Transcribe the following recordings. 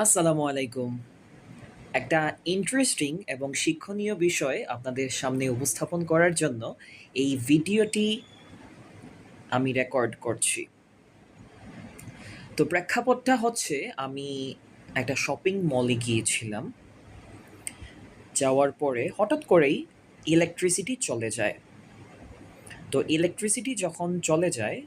আসসালামু আলাইকুম। একটা ইন্টারেস্টিং এবং শিক্ষণীয় বিষয় আপনাদের সামনে উপস্থাপন করার জন্য এই ভিডিওটি আমি রেকর্ড করছি। তো প্রেক্ষাপটটা হচ্ছে আমি একটা শপিং মলে গিয়েছিলাম। যাওয়ার পরে হঠাৎ করেই ইলেকট্রিসিটি চলে যায়। তো ইলেকট্রিসিটি যখন চলে যায়,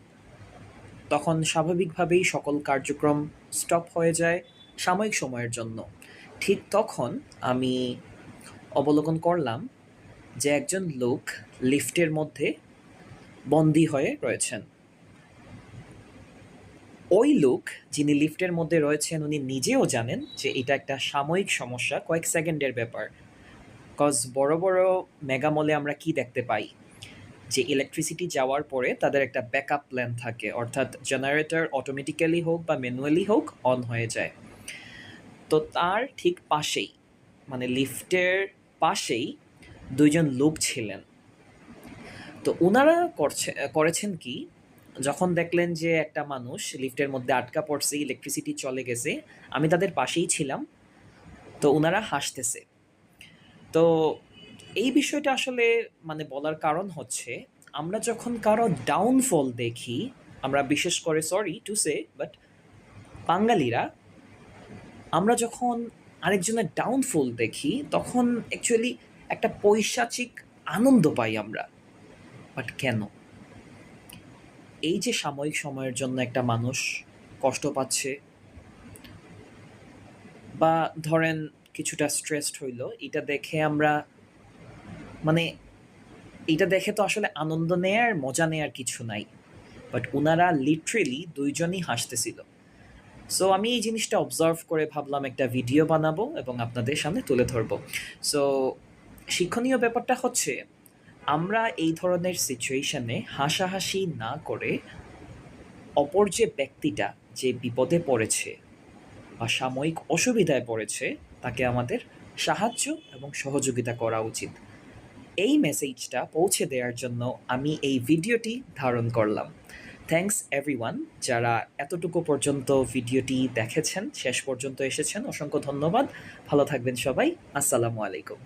তখন স্বাভাবিকভাবেই সকল কার্যক্রম স্টপ হয়ে যায় সাময়িক সময়ের জন্য। ঠিক তখন আমি অবলোকন করলাম যে একজন লোক লিফটের মধ্যে বন্দী হয়ে রয়েছেন। ওই লোক যিনি লিফটের মধ্যে রয়েছেন উনি নিজেও জানেন যে এটা একটা সাময়িক সমস্যা, কয়েক সেকেন্ডের ব্যাপার। কজ বড় বড় মেগা মলে আমরা কি দেখতে পাই, যে ইলেকট্রিসিটি যাওয়ার পরে তাদের একটা ব্যাকআপ প্ল্যান থাকে, অর্থাৎ জেনারেটর অটোমেটিক্যালি হোক বা ম্যানুয়ালি হোক অন হয়ে যায়। তো তার ঠিক পাশেই, মানে লিফটের পাশেই দুইজন লোক ছিলেন। তো উনারা করেছেন কি, যখন দেখলেন যে একটা মানুষ লিফটের মধ্যে আটকা পড়ছে, ইলেকট্রিসিটি চলে গেছে, আমি তাদের পাশেই ছিলাম, তো উনারা হাসতেছে। তো এই বিষয়টা আসলে মানে বলার কারণ হচ্ছে, আমরা যখন কারো ডাউনফল দেখি, আমরা বিশেষ করে, সরি টু সে, বাট বাঙালিরা, আমরা যখন আরেকজনের ডাউনফল দেখি তখন অ্যাকচুয়ালি একটা পৈশাচিক আনন্দ পাই আমরা। বাট কেন? এই যে সাময়িক সময়ের জন্য একটা মানুষ কষ্ট পাচ্ছে বা ধরেন কিছুটা স্ট্রেসড হইল, এটা দেখে আমরা মানে এটা দেখে তো আসলে আনন্দ নেয়ার মজা নেয়ার কিছু নাই। বাট উনারা লিটারেলি দুইজনই হাসতেছিল। সো আমি এই জিনিসটা অবজার্ভ করে ভাবলাম একটা ভিডিও বানাবো এবং আপনাদের সামনে তুলে ধরবো। সো শিক্ষণীয় ব্যাপারটা হচ্ছে, আমরা এই ধরনের সিচুয়েশনে হাসাহাসি না করে অপর যে ব্যক্তিটা যে বিপদে পড়েছে বা সাময়িক অসুবিধায় পড়েছে, তাকে আমাদের সাহায্য এবং সহযোগিতা করা উচিত। এই মেসেজটা পৌঁছে দেওয়ার জন্য আমি এই ভিডিওটি ধারণ করলাম। থ্যাঙ্কস এভরিওয়ান, যারা এতটুকু পর্যন্ত ভিডিওটি দেখেছেন, শেষ পর্যন্ত এসেছেন, অসংখ্য ধন্যবাদ। ভালো থাকবেন সবাই। আসসালামু আলাইকুম।